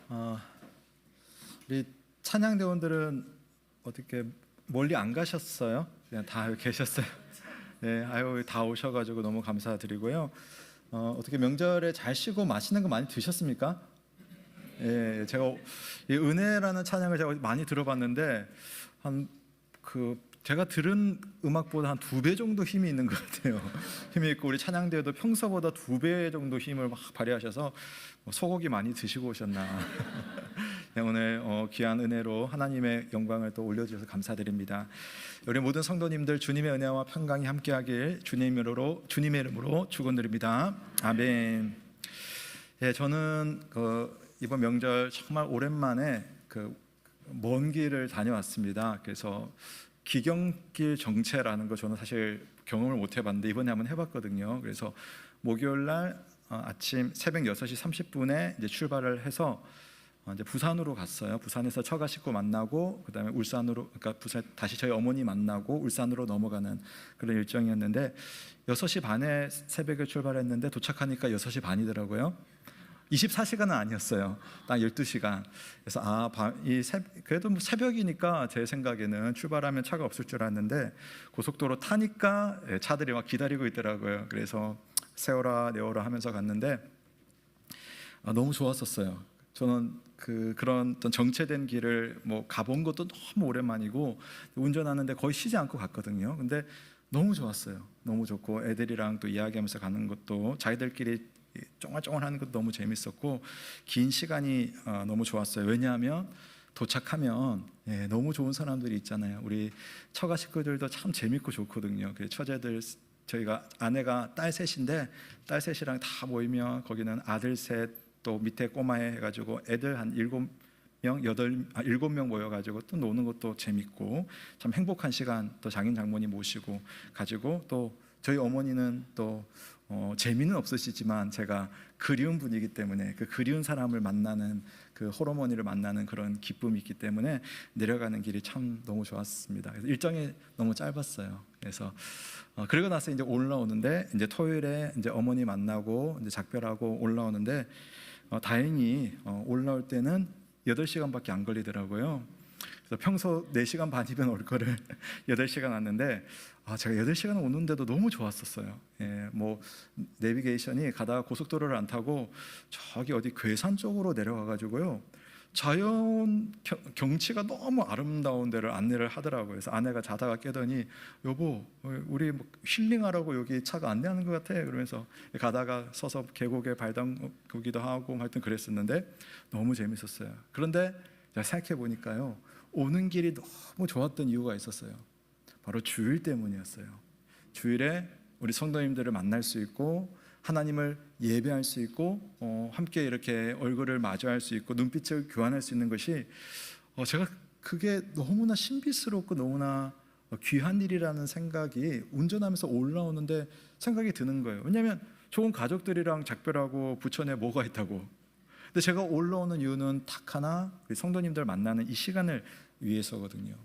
어, 우리 찬양대원들은 어떻게 멀리 안 가셨어요? 그냥 다 여기 계셨어요. 네, 아유 다 오셔가지고 너무 감사드리고요. 어떻게 명절에 잘 쉬고 맛있는 거 많이 드셨습니까? 예, 제가 이 은혜라는 찬양을 제가 많이 들어봤는데 제가 들은 음악보다 한 2배 정도 힘이 있는 것 같아요. 힘이 있고 우리 찬양대회도 평소보다 2배 정도 힘을 막 발휘하셔서 소고기 많이 드시고 오셨나. 네, 오늘 귀한 은혜로 하나님의 영광을 또 올려주셔서 감사드립니다. 우리 모든 성도님들 주님의 은혜와 평강이 함께하길 주님의 이름으로 축원드립니다. 아멘. 예, 저는 이번 명절 정말 오랜만에 먼 길을 다녀왔습니다. 그래서 기경길 정체라는 거 저는 사실 경험을 못 해봤는데 이번에 한번 해봤거든요. 그래서 목요일 날 아침 새벽 6시 30분에 이제 출발을 해서 이제 부산으로 갔어요. 부산에서 처가 식구 만나고 그다음에 울산으로, 그러니까 부산 다시 저희 어머니 만나고 울산으로 넘어가는 그런 일정이었는데 6시 반에 새벽에 출발했는데 도착하니까 6시 반이더라고요. 24시간은 아니었어요. 딱 12시간. 그래서 그래도 뭐 새벽이니까 제 생각에는 출발하면 차가 없을 줄 알았는데 고속도로 타니까 차들이 막 기다리고 있더라고요. 그래서 세워라 내워라 하면서 갔는데 너무 좋았었어요. 저는 그런 어떤 정체된 길을 뭐 가본 것도 너무 오랜만이고 운전하는데 거의 쉬지 않고 갔거든요. 근데 너무 좋았어요. 너무 좋고 애들이랑 또 이야기하면서 가는 것도 자기들끼리 쫑알쫑알하는 것도 너무 재밌었고 긴 시간이 너무 좋았어요. 왜냐하면 도착하면 너무 좋은 사람들이 있잖아요. 우리 처가 식구들도 참 재밌고 좋거든요. 그 처제들, 저희가 아내가 딸 셋인데 딸 셋이랑 다 모이면 거기는 아들 셋 또 밑에 꼬마애 해가지고 애들 한 7명 모여가지고 또 노는 것도 재밌고 참 행복한 시간 또 장인 장모님 모시고 가지고 또 저희 어머니는 또 재미는 없으시지만 제가 그리운 분이기 때문에 그 그리운 사람을 만나는 그 홀어머니를 만나는 그런 기쁨이 있기 때문에 내려가는 길이 참 너무 좋았습니다. 그래서 일정이 너무 짧았어요. 그래서 그러고 나서 이제 올라오는데 이제 토요일에 이제 어머니 만나고 이제 작별하고 올라오는데 다행히 올라올 때는 8시간밖에 안 걸리더라고요. 그래서 평소 4시간 반이면 올 거를 8시간 왔는데 제가 8시간 오는데도 너무 좋았었어요. 뭐 내비게이션이 가다가 고속도로를 안 타고 저기 어디 괴산 쪽으로 내려가가지고요 자연 경치가 너무 아름다운 데를 안내를 하더라고요. 그래서 아내가 자다가 깨더니 여보 우리 뭐 힐링하라고 여기 차가 안내하는 것 같아 그러면서 가다가 서서 계곡에 발 담그기도 하고 하여튼 그랬었는데 너무 재밌었어요. 그런데 제가 생각해 보니까요 오는 길이 너무 좋았던 이유가 있었어요. 바로 주일 때문이었어요. 주일에 우리 성도님들을 만날 수 있고 하나님을 예배할 수 있고 함께 이렇게 얼굴을 마주할 수 있고 눈빛을 교환할 수 있는 것이 제가 그게 너무나 신비스럽고 너무나 귀한 일이라는 생각이 운전하면서 올라오는데 생각이 드는 거예요. 왜냐하면 좋은 가족들이랑 작별하고 부천에 뭐가 있다고. 근데 제가 올라오는 이유는 딱 하나 우리 성도님들 만나는 이 시간을 위해서거든요.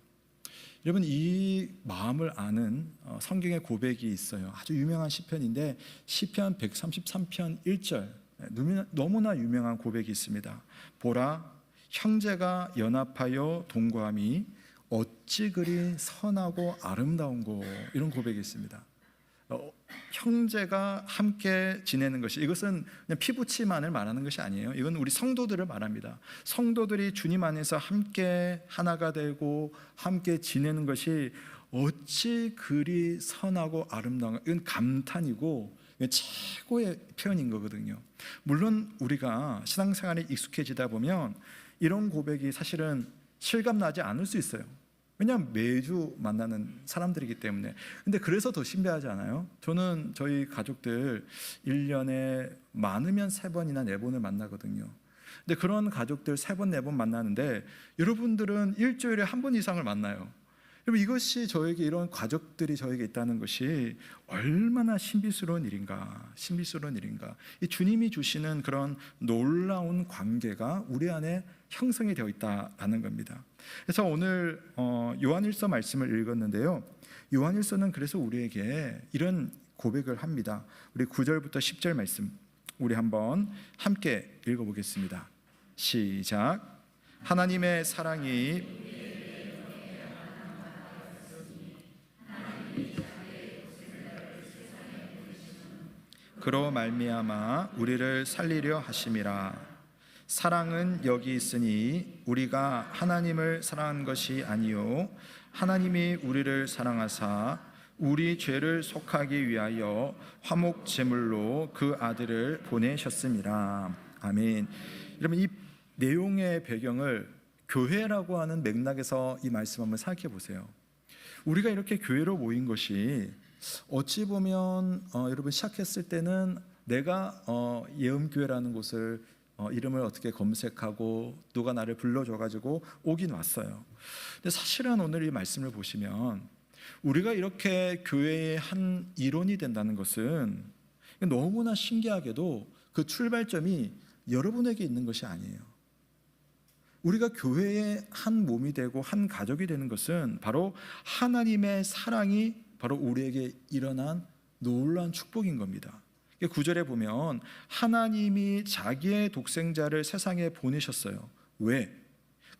여러분 이 마음을 아는 성경의 고백이 있어요. 아주 유명한 시편인데 시편 133편 1절 너무나 유명한 고백이 있습니다. 보라 형제가 연합하여 동거함이 어찌 그리 선하고 아름다운고 이런 고백이 있습니다. 형제가 함께 지내는 것이 이것은 그냥 피부치만을 말하는 것이 아니에요. 이건 우리 성도들을 말합니다. 성도들이 주님 안에서 함께 하나가 되고 함께 지내는 것이 어찌 그리 선하고 아름다운가. 이건 감탄이고 이건 최고의 표현인 거거든요. 물론 우리가 신앙생활에 익숙해지다 보면 이런 고백이 사실은 실감나지 않을 수 있어요. 왜냐하면 매주 만나는 사람들이기 때문에. 근데 그래서 더 신비하지 않아요? 저는 저희 가족들 1년에 많으면 3번이나 4번을 만나거든요. 근데 그런 가족들 3번, 4번 만나는데 여러분들은 일주일에 1번 이상을 만나요. 여러분 이것이 저에게 이런 가족들이 저에게 있다는 것이 얼마나 신비스러운 일인가. 이 주님이 주시는 그런 놀라운 관계가 우리 안에 형성이 되어 있다는 겁니다. 그래서 오늘 요한일서 말씀을 읽었는데요. 요한일서는 그래서 우리에게 이런 고백을 합니다. 우리 9절부터 10절 말씀 우리 한번 함께 읽어보겠습니다. 시작. 하나님의 사랑이 그로 말미암아 우리를 살리려 하심이라. 사랑은 여기 있으니 우리가 하나님을 사랑한 것이 아니요 하나님이 우리를 사랑하사 우리 죄를 속하기 위하여 화목 제물로 그 아들을 보내셨음이라. 아멘. 여러분, 이 내용의 배경을 교회라고 하는 맥락에서 이 말씀 한번 생각해 보세요. 우리가 이렇게 교회로 모인 것이 어찌 보면 여러분 시작했을 때는 내가 예음교회라는 곳을 이름을 어떻게 검색하고 누가 나를 불러줘가지고 오긴 왔어요. 근데 사실은 오늘 이 말씀을 보시면 우리가 이렇게 교회의 한 일원이 된다는 것은 너무나 신기하게도 그 출발점이 여러분에게 있는 것이 아니에요. 우리가 교회의 한 몸이 되고 한 가족이 되는 것은 바로 하나님의 사랑이 바로 우리에게 일어난 놀라운 축복인 겁니다. 9절에 보면 하나님이 자기의 독생자를 세상에 보내셨어요. 왜?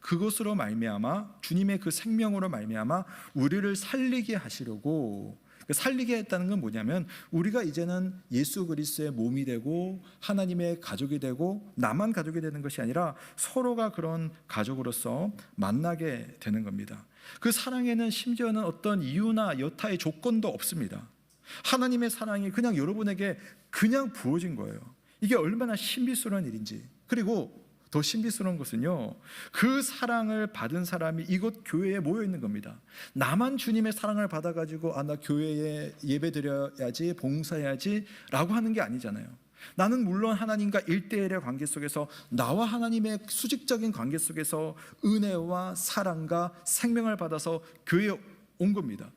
그것으로 말미암아 주님의 그 생명으로 말미암아 우리를 살리게 하시려고. 살리게 했다는 건 뭐냐면 우리가 이제는 예수 그리스도의 몸이 되고 하나님의 가족이 되고 나만 가족이 되는 것이 아니라 서로가 그런 가족으로서 만나게 되는 겁니다. 그 사랑에는 심지어는 어떤 이유나 여타의 조건도 없습니다. 하나님의 사랑이 그냥 여러분에게 그냥 부어진 거예요. 이게 얼마나 신비스러운 일인지. 그리고 더 신비스러운 것은요, 그 사랑을 받은 사람이 이곳 교회에 모여 있는 겁니다. 나만 주님의 사랑을 받아가지고 나 교회에 예배 드려야지, 봉사해야지 라고 하는 게 아니잖아요. 나는 물론 하나님과 1대1의 관계 속에서 나와 하나님의 수직적인 관계 속에서 은혜와 사랑과 생명을 받아서 교회에 온 겁니다.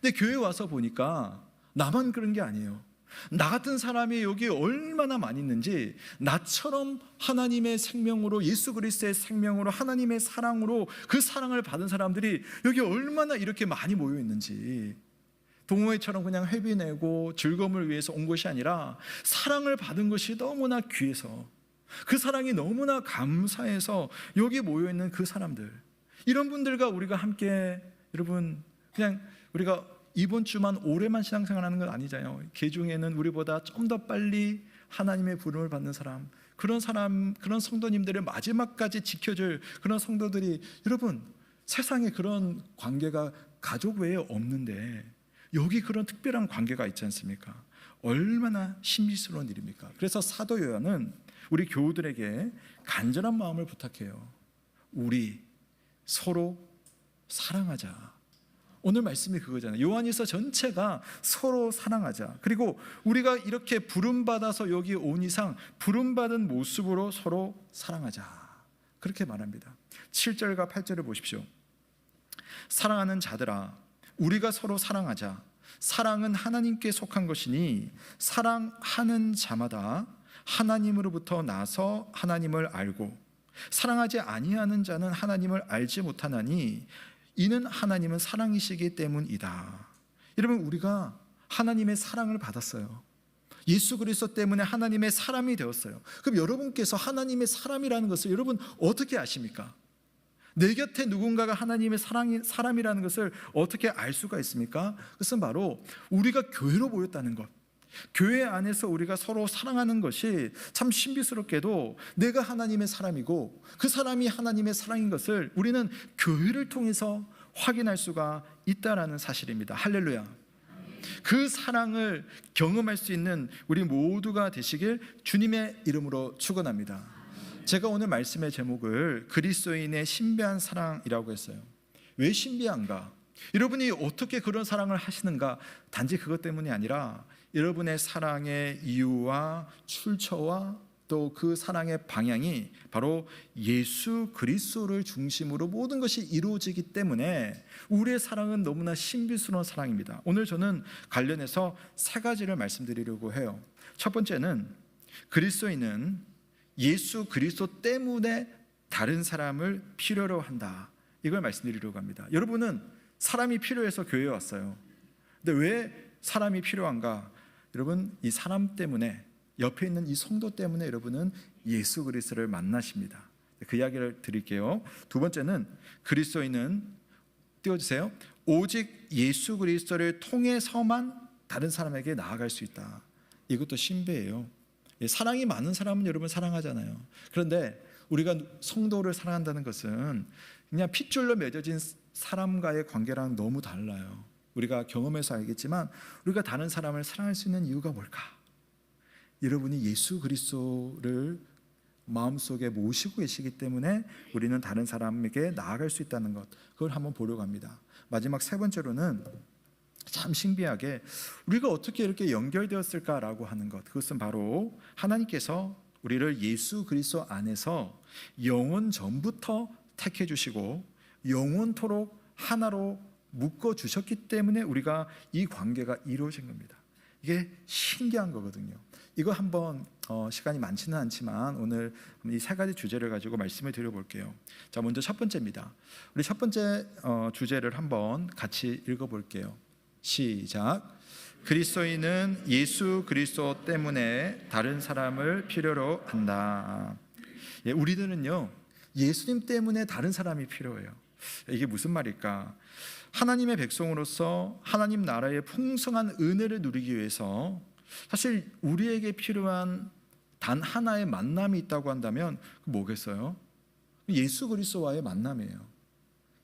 근데 교회에 와서 보니까 나만 그런 게 아니에요. 나 같은 사람이 여기 얼마나 많이 있는지, 나처럼 하나님의 생명으로, 예수 그리스도의 생명으로, 하나님의 사랑으로 그 사랑을 받은 사람들이 여기 얼마나 이렇게 많이 모여 있는지, 동호회처럼 그냥 회비 내고 즐거움을 위해서 온 것이 아니라 사랑을 받은 것이 너무나 귀해서, 그 사랑이 너무나 감사해서 여기 모여 있는 그 사람들, 이런 분들과 우리가 함께, 여러분 그냥 우리가 이번 주만 올해만 신앙생활하는 건 아니잖아요. 개중에는 우리보다 좀 더 빨리 하나님의 부름을 받는 사람, 그런 성도님들의 마지막까지 지켜줄 그런 성도들이, 여러분 세상에 그런 관계가 가족 외에 없는데 여기 그런 특별한 관계가 있지 않습니까? 얼마나 신비스러운 일입니까? 그래서 사도 요한은 우리 교우들에게 간절한 마음을 부탁해요. 우리 서로 사랑하자. 오늘 말씀이 그거잖아요. 요한일서 전체가 서로 사랑하자. 그리고 우리가 이렇게 부름받아서 여기 온 이상 부름받은 모습으로 서로 사랑하자, 그렇게 말합니다. 7절과 8절을 보십시오. 사랑하는 자들아, 우리가 서로 사랑하자. 사랑은 하나님께 속한 것이니 사랑하는 자마다 하나님으로부터 나서 하나님을 알고, 사랑하지 아니하는 자는 하나님을 알지 못하나니 이는 하나님은 사랑이시기 때문이다. 여러분, 우리가 하나님의 사랑을 받았어요. 예수 그리스도 때문에 하나님의 사람이 되었어요. 그럼 여러분께서 하나님의 사람이라는 것을 여러분 어떻게 아십니까? 내 곁에 누군가가 하나님의 사람이라는 것을 어떻게 알 수가 있습니까? 그것은 바로 우리가 교회로 모였다는 것, 교회 안에서 우리가 서로 사랑하는 것이 참 신비스럽게도 내가 하나님의 사람이고 그 사람이 하나님의 사랑인 것을 우리는 교회를 통해서 확인할 수가 있다는 사실입니다. 할렐루야. 그 사랑을 경험할 수 있는 우리 모두가 되시길 주님의 이름으로 축원합니다. 제가 오늘 말씀의 제목을 그리스도인의 신비한 사랑이라고 했어요. 왜 신비한가? 여러분이 어떻게 그런 사랑을 하시는가? 단지 그것 때문이 아니라 여러분의 사랑의 이유와 출처와 또 그 사랑의 방향이 바로 예수 그리스도를 중심으로 모든 것이 이루어지기 때문에 우리의 사랑은 너무나 신비스러운 사랑입니다. 오늘 저는 관련해서 세 가지를 말씀드리려고 해요. 첫 번째는 그리스도인은 예수 그리스도 때문에 다른 사람을 필요로 한다, 이걸 말씀드리려고 합니다. 여러분은 사람이 필요해서 교회에 왔어요. 근데 왜 사람이 필요한가? 여러분, 이 사람 때문에, 옆에 있는 이 성도 때문에 여러분은 예수 그리스도를 만나십니다. 그 이야기를 드릴게요. 두 번째는 그리스도인은 띄워주세요. 오직 예수 그리스도를 통해서만 다른 사람에게 나아갈 수 있다. 이것도 신비예요. 사랑이 많은 사람은 여러분 사랑하잖아요. 그런데 우리가 성도를 사랑한다는 것은 그냥 핏줄로 맺어진 사람과의 관계랑 너무 달라요. 우리가 경험해서 알겠지만 우리가 다른 사람을 사랑할 수 있는 이유가 뭘까? 여러분이 예수 그리스도를 마음속에 모시고 계시기 때문에 우리는 다른 사람에게 나아갈 수 있다는 것, 그걸 한번 보려고 합니다. 마지막 세 번째로는 참 신비하게 우리가 어떻게 이렇게 연결되었을까라고 하는 것, 그것은 바로 하나님께서 우리를 예수 그리스도 안에서 영원 전부터 택해 주시고 영원토록 하나로 묶어 주셨기 때문에 우리가 이 관계가 이루어진 겁니다. 이게 신기한 거거든요. 이거 한번 시간이 많지는 않지만 오늘 이 세 가지 주제를 가지고 말씀을 드려볼게요. 자, 먼저 첫 번째입니다. 우리 첫 번째 주제를 한번 같이 읽어볼게요. 시작. 그리스도인은 예수 그리스도 때문에 다른 사람을 필요로 한다. 예, 우리들은요 예수님 때문에 다른 사람이 필요해요. 이게 무슨 말일까? 하나님의 백성으로서 하나님 나라의 풍성한 은혜를 누리기 위해서 사실 우리에게 필요한 단 하나의 만남이 있다고 한다면 뭐겠어요? 예수 그리스도와의 만남이에요.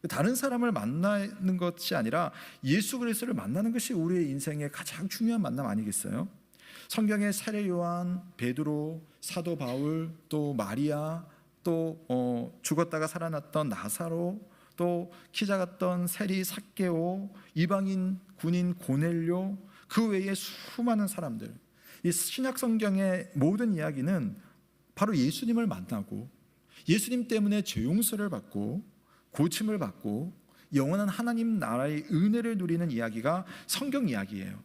다른 사람을 만나는 것이 아니라 예수 그리스도를 만나는 것이 우리의 인생의 가장 중요한 만남 아니겠어요? 성경의 세례 요한, 베드로, 사도 바울, 또 마리아, 또 죽었다가 살아났던 나사로, 또 키 작았던 세리 삭개오, 이방인 군인 고넬료, 그 외에 수많은 사람들, 이 신약 성경의 모든 이야기는 바로 예수님을 만나고 예수님 때문에 죄 용서를 받고 고침을 받고 영원한 하나님 나라의 은혜를 누리는 이야기가 성경 이야기예요.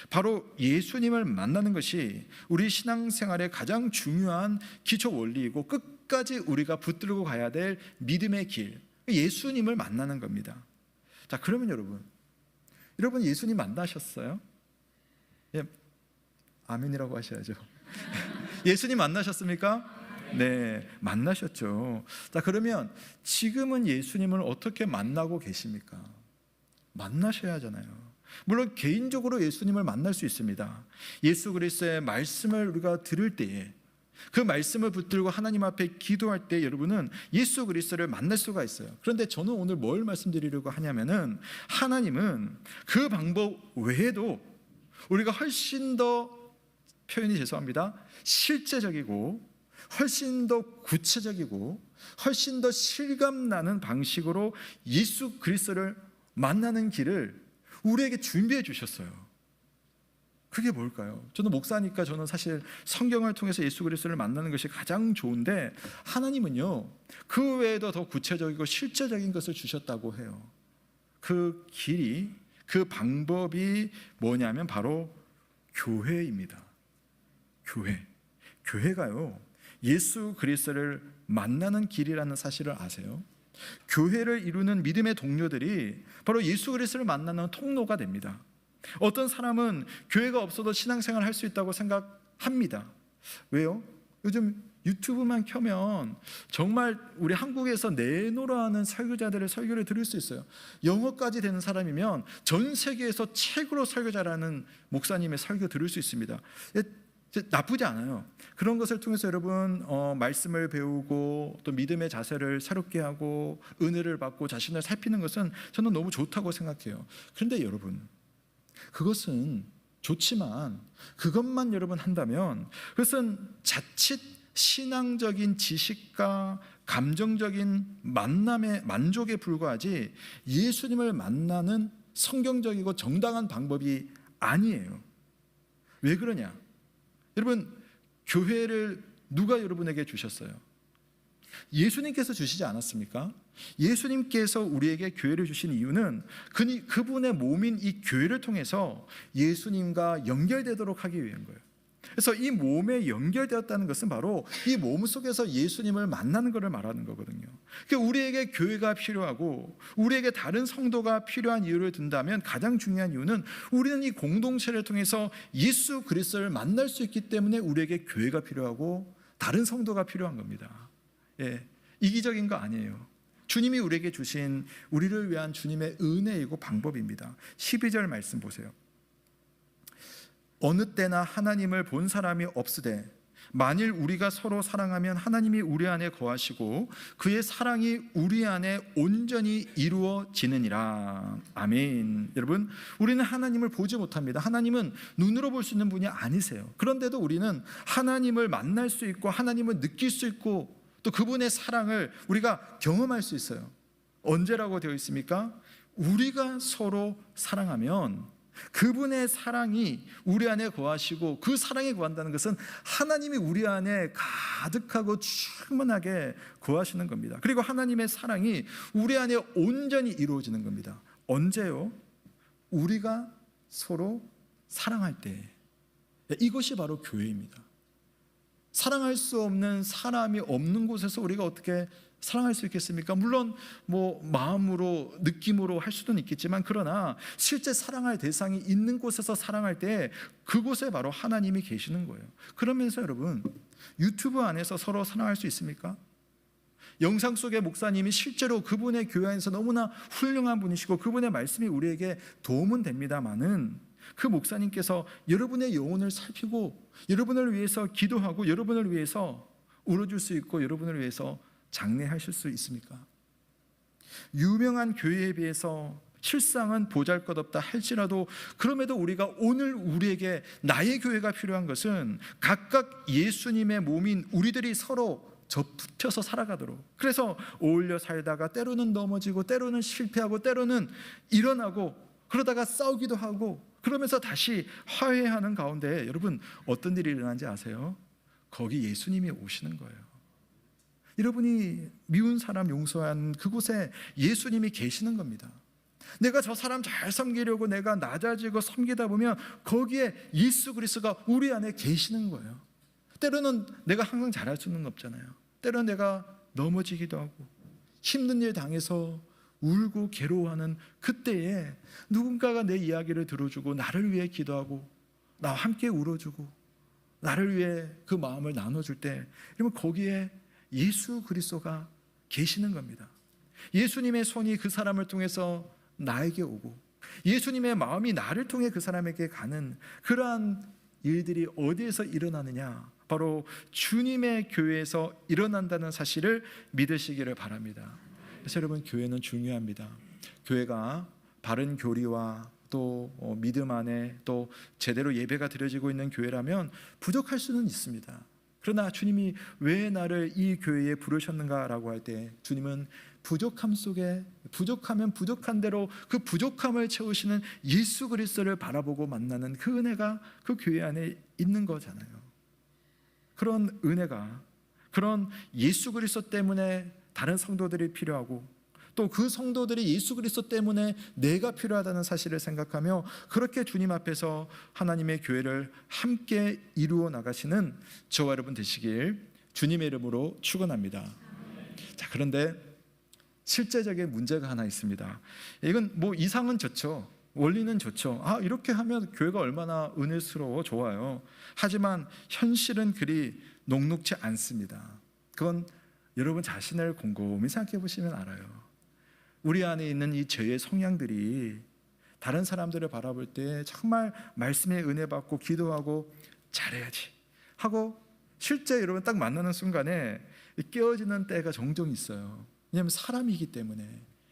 바로 예수님을 만나는 것이 우리 신앙생활의 가장 중요한 기초 원리이고 끝까지 우리가 붙들고 가야 될 믿음의 길, 예수님을 만나는 겁니다. 자, 그러면 여러분 예수님 만나셨어요? 예, 아멘이라고 하셔야죠. 예수님 만나셨습니까? 네, 만나셨죠. 자, 그러면 지금은 예수님을 어떻게 만나고 계십니까? 만나셔야 하잖아요. 물론 개인적으로 예수님을 만날 수 있습니다. 예수 그리스도의 말씀을 우리가 들을 때에 그 말씀을 붙들고 하나님 앞에 기도할 때 여러분은 예수 그리스도를 만날 수가 있어요. 그런데 저는 오늘 뭘 말씀드리려고 하냐면은 하나님은 그 방법 외에도 우리가 훨씬 더, 표현이 죄송합니다, 실제적이고 훨씬 더 구체적이고 훨씬 더 실감나는 방식으로 예수 그리스도를 만나는 길을 우리에게 준비해 주셨어요. 그게 뭘까요? 저는 목사니까 저는 사실 성경을 통해서 예수 그리스도를 만나는 것이 가장 좋은데 하나님은요 그 외에도 더 구체적이고 실제적인 것을 주셨다고 해요. 그 길이, 그 방법이 뭐냐면 바로 교회입니다. 교회가요 예수 그리스도를 만나는 길이라는 사실을 아세요? 교회를 이루는 믿음의 동료들이 바로 예수 그리스도를 만나는 통로가 됩니다. 어떤 사람은 교회가 없어도 신앙생활을 할 수 있다고 생각합니다. 왜요? 요즘 유튜브만 켜면 정말 우리 한국에서 내노라하는 설교자들의 설교를 들을 수 있어요. 영어까지 되는 사람이면 전 세계에서 최고로 설교 잘하는 목사님의 설교 들을 수 있습니다. 나쁘지 않아요. 그런 것을 통해서 여러분 말씀을 배우고 또 믿음의 자세를 새롭게 하고 은혜를 받고 자신을 살피는 것은 저는 너무 좋다고 생각해요. 그런데 여러분, 그것은 좋지만 그것만 여러분 한다면 그것은 자칫 신앙적인 지식과 감정적인 만족에 불과하지 예수님을 만나는 성경적이고 정당한 방법이 아니에요. 왜 그러냐? 여러분, 교회를 누가 여러분에게 주셨어요? 예수님께서 주시지 않았습니까? 예수님께서 우리에게 교회를 주신 이유는 그분의 몸인 이 교회를 통해서 예수님과 연결되도록 하기 위한 거예요. 그래서 이 몸에 연결되었다는 것은 바로 이 몸 속에서 예수님을 만나는 것을 말하는 거거든요. 그러니까 우리에게 교회가 필요하고 우리에게 다른 성도가 필요한 이유를 든다면 가장 중요한 이유는 우리는 이 공동체를 통해서 예수 그리스도를 만날 수 있기 때문에 우리에게 교회가 필요하고 다른 성도가 필요한 겁니다. 예, 이기적인 거 아니에요. 주님이 우리에게 주신 우리를 위한 주님의 은혜이고 방법입니다. 12절 말씀 보세요. 어느 때나 하나님을 본 사람이 없으되 만일 우리가 서로 사랑하면 하나님이 우리 안에 거하시고 그의 사랑이 우리 안에 온전히 이루어지느니라. 아멘. 여러분, 우리는 하나님을 보지 못합니다. 하나님은 눈으로 볼 수 있는 분이 아니세요. 그런데도 우리는 하나님을 만날 수 있고 하나님을 느낄 수 있고 또 그분의 사랑을 우리가 경험할 수 있어요. 언제라고 되어 있습니까? 우리가 서로 사랑하면 그분의 사랑이 우리 안에 거하시고 그 사랑에 거한다는 것은 하나님이 우리 안에 가득하고 충만하게 거하시는 겁니다. 그리고 하나님의 사랑이 우리 안에 온전히 이루어지는 겁니다. 언제요? 우리가 서로 사랑할 때. 이것이 바로 교회입니다. 사랑할 수 없는 사람이 없는 곳에서 우리가 어떻게 사랑할 수 있겠습니까? 물론 마음으로 느낌으로 할 수도 있겠지만 그러나 실제 사랑할 대상이 있는 곳에서 사랑할 때 그곳에 바로 하나님이 계시는 거예요. 그러면서 여러분, 유튜브 안에서 서로 사랑할 수 있습니까? 영상 속의 목사님이 실제로 그분의 교회 안에서 너무나 훌륭한 분이시고 그분의 말씀이 우리에게 도움은 됩니다마는 그 목사님께서 여러분의 영혼을 살피고 여러분을 위해서 기도하고 여러분을 위해서 울어줄 수 있고 여러분을 위해서 장례하실 수 있습니까? 유명한 교회에 비해서 실상은 보잘것없다 할지라도 그럼에도 우리가 오늘 우리에게 나의 교회가 필요한 것은 각각 예수님의 몸인 우리들이 서로 접붙여서 살아가도록. 그래서 어울려 살다가 때로는 넘어지고 때로는 실패하고 때로는 일어나고 그러다가 싸우기도 하고 그러면서 다시 화해하는 가운데 여러분 어떤 일이 일어나는지 아세요? 거기 예수님이 오시는 거예요. 여러분이 미운 사람 용서한 그곳에 예수님이 계시는 겁니다. 내가 저 사람 잘 섬기려고 내가 낮아지고 섬기다 보면 거기에 예수 그리스도가 우리 안에 계시는 거예요. 때로는 내가 항상 잘할 수는 없잖아요. 때로는 내가 넘어지기도 하고 힘든 일 당해서 울고 괴로워하는 그때에 누군가가 내 이야기를 들어주고 나를 위해 기도하고 나와 함께 울어주고 나를 위해 그 마음을 나눠줄 때 그러면 거기에 예수 그리스도가 계시는 겁니다. 예수님의 손이 그 사람을 통해서 나에게 오고 예수님의 마음이 나를 통해 그 사람에게 가는 그러한 일들이 어디에서 일어나느냐? 바로 주님의 교회에서 일어난다는 사실을 믿으시기를 바랍니다. 그래서 여러분, 교회는 중요합니다. 교회가 바른 교리와 또 믿음 안에 또 제대로 예배가 드려지고 있는 교회라면 부족할 수는 있습니다. 그러나 주님이 왜 나를 이 교회에 부르셨는가라고 할 때 주님은 부족함 속에 부족하면 부족한 대로 그 부족함을 채우시는 예수 그리스도를 바라보고 만나는 그 은혜가 그 교회 안에 있는 거잖아요. 그런 은혜가 그런 예수 그리스도 때문에 다른 성도들이 필요하고 또 그 성도들이 예수 그리스도 때문에 내가 필요하다는 사실을 생각하며 그렇게 주님 앞에서 하나님의 교회를 함께 이루어 나가시는 저와 여러분 되시길 주님의 이름으로 축원합니다. 자, 그런데 실제적인 문제가 하나 있습니다. 이건 이상은 좋죠. 원리는 좋죠. 이렇게 하면 교회가 얼마나 은혜스러워 좋아요. 하지만 현실은 그리 녹록지 않습니다. 그건 여러분 자신을 곰곰이 생각해 보시면 알아요. 우리 안에 있는 이 죄의 성향들이 다른 사람들을 바라볼 때 정말 말씀에 은혜 받고 기도하고 잘해야지 하고 실제 여러분 딱 만나는 순간에 깨어지는 때가 종종 있어요. 왜냐하면 사람이기 때문에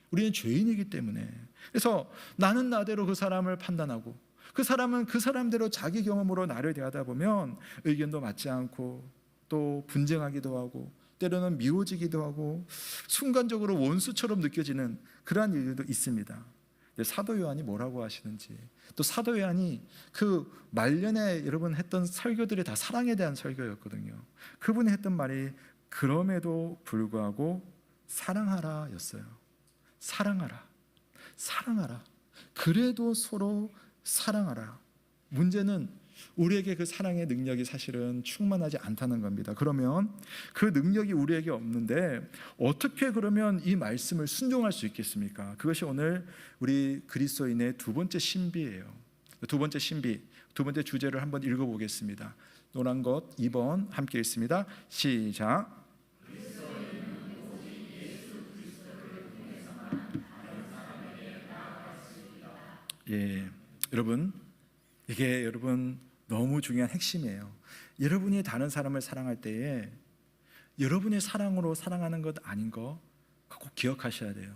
우리는 죄인이기 때문에 그래서 나는 나대로 그 사람을 판단하고 그 사람은 그 사람대로 자기 경험으로 나를 대하다 보면 의견도 맞지 않고 또 분쟁하기도 하고 때로는 미워지기도 하고 순간적으로 원수처럼 느껴지는 그러한 일들도 있습니다. 사도 요한이 뭐라고 하시는지 또 사도 요한이 그 말년에 여러분 했던 설교들이 다 사랑에 대한 설교였거든요. 그분이 했던 말이 그럼에도 불구하고 사랑하라 였어요. 사랑하라. 그래도 서로 사랑하라. 문제는 우리에게 그 사랑의 능력이 사실은 충만하지 않다는 겁니다. 그러면 그 능력이 우리에게 없는데 어떻게 그러면 이 말씀을 순종할 수 있겠습니까? 그것이 오늘 우리 그리스도인의 두 번째 신비예요. 두 번째 신비, 두 번째 주제를 한번 읽어보겠습니다. 노란 것 2번 함께 읽습니다. 시작. 예, 여러분, 이게 여러분 너무 중요한 핵심이에요. 여러분이 다른 사람을 사랑할 때에 여러분의 사랑으로 사랑하는 것 아닌 거 꼭 기억하셔야 돼요.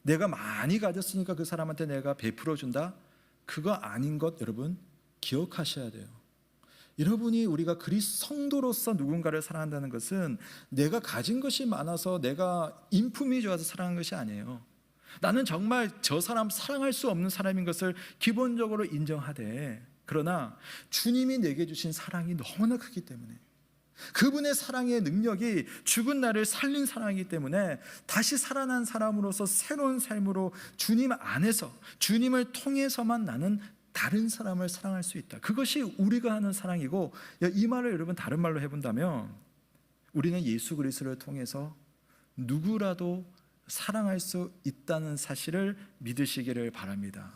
내가 많이 가졌으니까 그 사람한테 내가 베풀어 준다, 그거 아닌 것 여러분 기억하셔야 돼요. 여러분이 우리가 그리스도 성도로서 누군가를 사랑한다는 것은 내가 가진 것이 많아서 내가 인품이 좋아서 사랑하는 것이 아니에요. 나는 정말 저 사람 사랑할 수 없는 사람인 것을 기본적으로 인정하되, 그러나 주님이 내게 주신 사랑이 너무나 크기 때문에, 그분의 사랑의 능력이 죽은 나를 살린 사랑이기 때문에 다시 살아난 사람으로서 새로운 삶으로 주님 안에서, 주님을 통해서만 나는 다른 사람을 사랑할 수 있다. 그것이 우리가 하는 사랑이고, 이 말을 여러분 다른 말로 해본다면 우리는 예수 그리스도를 통해서 누구라도 사랑할 수 있다는 사실을 믿으시기를 바랍니다.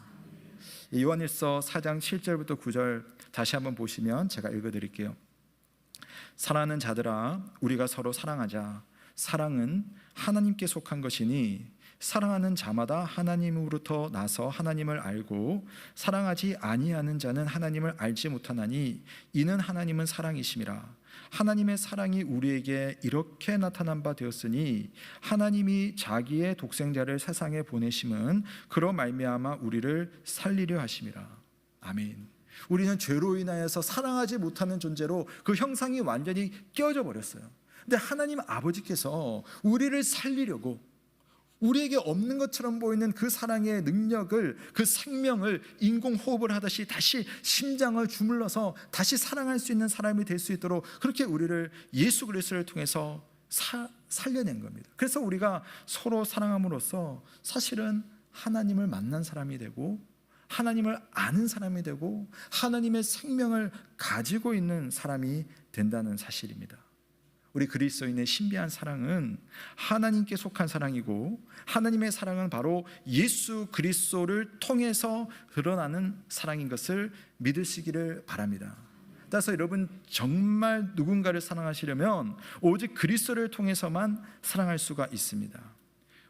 요한일서 4장 7절부터 9절 다시 한번 보시면 제가 읽어드릴게요. 사랑하는 자들아, 우리가 서로 사랑하자. 사랑은 하나님께 속한 것이니 사랑하는 자마다 하나님으로부터 나서 하나님을 알고 사랑하지 아니하는 자는 하나님을 알지 못하나니 이는 하나님은 사랑이심이라. 하나님의 사랑이 우리에게 이렇게 나타난 바 되었으니 하나님이 자기의 독생자를 세상에 보내심은 그로 말미암아 우리를 살리려 하심이라. 아멘. 우리는 죄로 인하여서 사랑하지 못하는 존재로 그 형상이 완전히 깨어져 버렸어요. 근데 하나님 아버지께서 우리를 살리려고 우리에게 없는 것처럼 보이는 그 사랑의 능력을, 그 생명을 인공호흡을 하듯이 다시 심장을 주물러서 다시 사랑할 수 있는 사람이 될 수 있도록 그렇게 우리를 예수 그리스도를 통해서 살려낸 겁니다. 그래서 우리가 서로 사랑함으로써 사실은 하나님을 만난 사람이 되고 하나님을 아는 사람이 되고 하나님의 생명을 가지고 있는 사람이 된다는 사실입니다. 우리 그리스도인의 신비한 사랑은 하나님께 속한 사랑이고, 하나님의 사랑은 바로 예수 그리스도를 통해서 드러나는 사랑인 것을 믿으시기를 바랍니다. 따라서 여러분, 정말 누군가를 사랑하시려면 오직 그리스도를 통해서만 사랑할 수가 있습니다.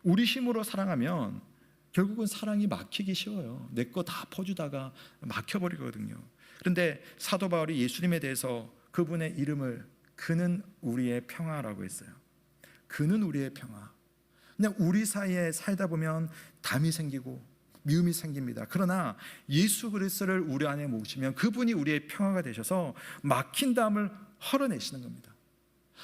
우리 힘으로 사랑하면 결국은 사랑이 막히기 쉬워요. 내 거 다 퍼주다가 막혀버리거든요. 그런데 사도 바울이 예수님에 대해서 그분의 이름을 그는 우리의 평화라고 했어요. 그는 우리의 평화. 그냥 우리 사이에 살다 보면 담이 생기고 미움이 생깁니다. 그러나 예수 그리스도를 우리 안에 모시면 그분이 우리의 평화가 되셔서 막힌 담을 헐어내시는 겁니다.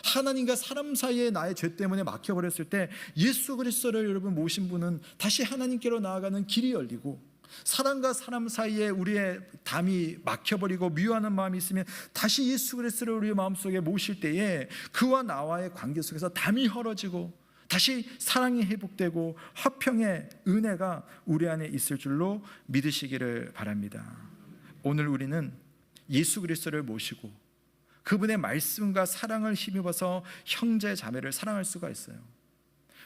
하나님과 사람 사이에 나의 죄 때문에 막혀버렸을 때 예수 그리스도를 여러분 모신 분은 다시 하나님께로 나아가는 길이 열리고, 사람과 사람 사이에 우리의 담이 막혀버리고 미워하는 마음이 있으면 다시 예수 그리스도를 우리의 마음속에 모실 때에 그와 나와의 관계 속에서 담이 헐어지고 다시 사랑이 회복되고 화평의 은혜가 우리 안에 있을 줄로 믿으시기를 바랍니다. 오늘 우리는 예수 그리스도를 모시고 그분의 말씀과 사랑을 힘입어서 형제 자매를 사랑할 수가 있어요.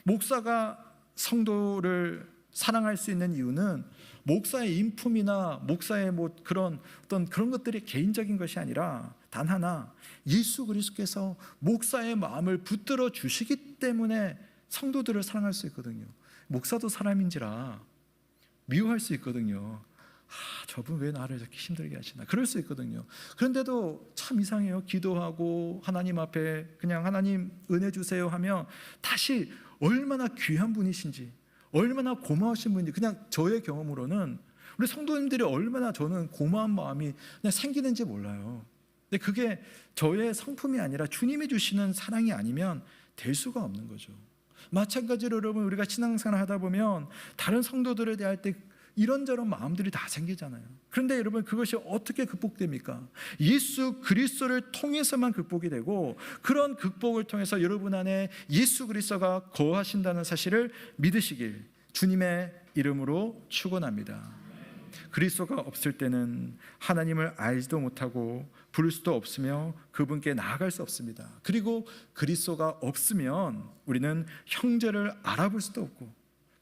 목사가 성도를 사랑할 수 있는 이유는 목사의 인품이나 목사의 그런 것들이 개인적인 것이 아니라 단 하나, 예수 그리스도께서 목사의 마음을 붙들어 주시기 때문에 성도들을 사랑할 수 있거든요. 목사도 사람인지라 미워할 수 있거든요. 저분 왜 나를 이렇게 힘들게 하시나, 그럴 수 있거든요. 그런데도 참 이상해요. 기도하고 하나님 앞에 그냥 하나님 은혜 주세요 하면 다시 얼마나 귀한 분이신지, 얼마나 고마우신 분인지, 그냥 저의 경험으로는 우리 성도님들이 얼마나 저는 고마운 마음이 그냥 생기는지 몰라요. 근데 그게 저의 성품이 아니라 주님이 주시는 사랑이 아니면 될 수가 없는 거죠. 마찬가지로 여러분, 우리가 신앙생활을 하다 보면 다른 성도들에 대할 때 이런저런 마음들이 다 생기잖아요. 그런데 여러분, 그것이 어떻게 극복됩니까? 예수 그리스도를 통해서만 극복이 되고, 그런 극복을 통해서 여러분 안에 예수 그리스도가 거하신다는 사실을 믿으시길 주님의 이름으로 축원합니다. 그리스도가 없을 때는 하나님을 알지도 못하고 부를 수도 없으며 그분께 나아갈 수 없습니다. 그리고 그리스도가 없으면 우리는 형제를 알아볼 수도 없고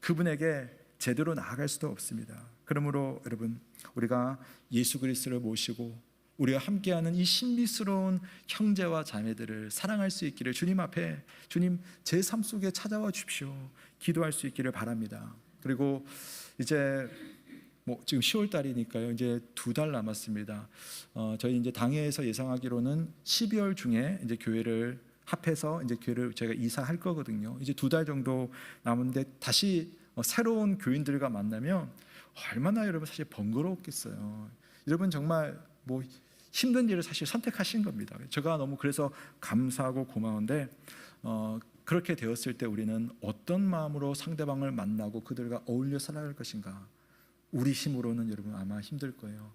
그분에게 제대로 나아갈 수도 없습니다. 그러므로 여러분, 우리가 예수 그리스도를 모시고 우리가 함께하는 이 신비스러운 형제와 자매들을 사랑할 수 있기를 주님 앞에, 주님 제 삶 속에 찾아와 주십시오, 기도할 수 있기를 바랍니다. 그리고 이제 뭐 지금 10월 달이니까요. 이제 2달 남았습니다. 저희 이제 당회에서 예상하기로는 12월 중에 이제 교회를 합해서 이제 교회를 제가 이사할 거거든요. 이제 2달 정도 남은데 다시 새로운 교인들과 만나면 얼마나 여러분 사실 번거롭겠어요. 여러분 정말 뭐 힘든 일을 사실 선택하신 겁니다. 제가 너무 그래서 감사하고 고마운데 그렇게 되었을 때 우리는 어떤 마음으로 상대방을 만나고 그들과 어울려 살아갈 것인가? 우리 힘으로는 여러분 아마 힘들 거예요.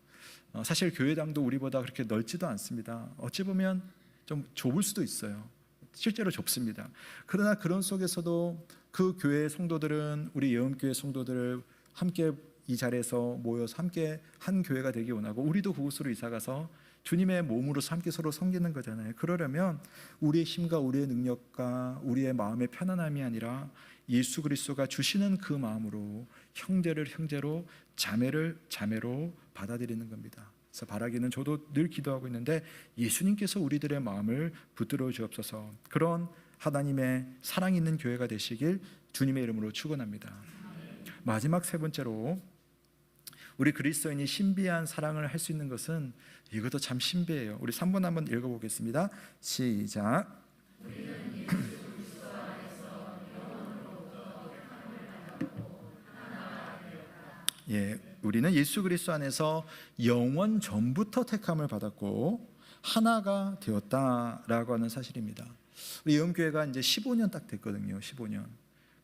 사실 교회당도 우리보다 그렇게 넓지도 않습니다. 어찌 보면 좀 좁을 수도 있어요. 실제로 좁습니다. 그러나 그런 속에서도 그 교회 성도들은 우리 예언교회 성도들을 함께 이 자리에서 모여서 함께 한 교회가 되기 원하고 우리도 그곳으로 이사가서 주님의 몸으로서 함께 서로 섬기는 거잖아요. 그러려면 우리의 힘과 우리의 능력과 우리의 마음의 편안함이 아니라 예수 그리스도가 주시는 그 마음으로 형제를 형제로 자매를 자매로 받아들이는 겁니다. 그래서 바라기는 저도 늘 기도하고 있는데 예수님께서 우리들의 마음을 붙들어 주옵소서. 그런 하나님의 사랑 있는 교회가 되시길 주님의 이름으로 축원합니다. 마지막 세 번째로 우리 그리스도인이 신비한 사랑을 할 수 있는 것은 이것도 참 신비해요. 우리 3번 한번 읽어보겠습니다. 시작. 예, 우리는 예수 그리스도 안에서 영원 전부터 택함을 받았고 하나가 되었다라고 하는 사실입니다. 우리 예언교회가 이제 15년 딱 됐거든요. 15년.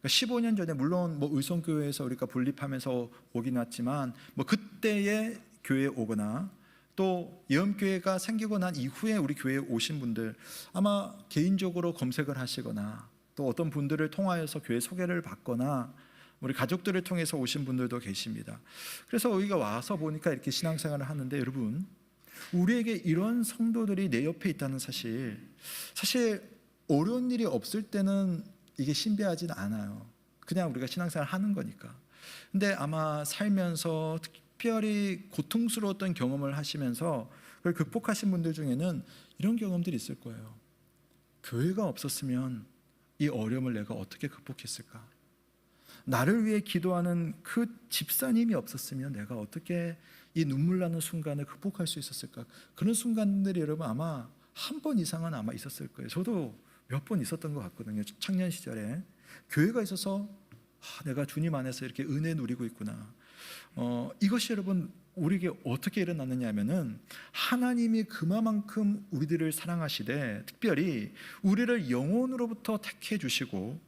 15년 전에 물론 뭐 의성교회에서 우리가 분립하면서 오긴 왔지만 뭐 그때의 교회에 오거나 또 예언교회가 생기고 난 이후에 우리 교회에 오신 분들 아마 개인적으로 검색을 하시거나 또 어떤 분들을 통하여서 교회 소개를 받거나 우리 가족들을 통해서 오신 분들도 계십니다. 그래서 우리가 와서 보니까 이렇게 신앙생활을 하는데 여러분 우리에게 이런 성도들이 내 옆에 있다는 사실 어려운 일이 없을 때는 이게 신비하진 않아요. 그냥 우리가 신앙생활 하는 거니까. 근데 아마 살면서 특별히 고통스러웠던 경험을 하시면서 그걸 극복하신 분들 중에는 이런 경험들이 있을 거예요. 교회가 없었으면 이 어려움을 내가 어떻게 극복했을까? 나를 위해 기도하는 그 집사님이 없었으면 내가 어떻게 이 눈물 나는 순간을 극복할 수 있었을까? 그런 순간들이 여러분 아마 한 번 이상은 아마 있었을 거예요. 저도 몇 번 있었던 것 같거든요. 청년 시절에 교회가 있어서 내가 주님 안에서 이렇게 은혜 누리고 있구나. 이것이 여러분 우리에게 어떻게 일어났느냐 하면은 하나님이 그만큼 우리들을 사랑하시되 특별히 우리를 영혼으로부터 택해 주시고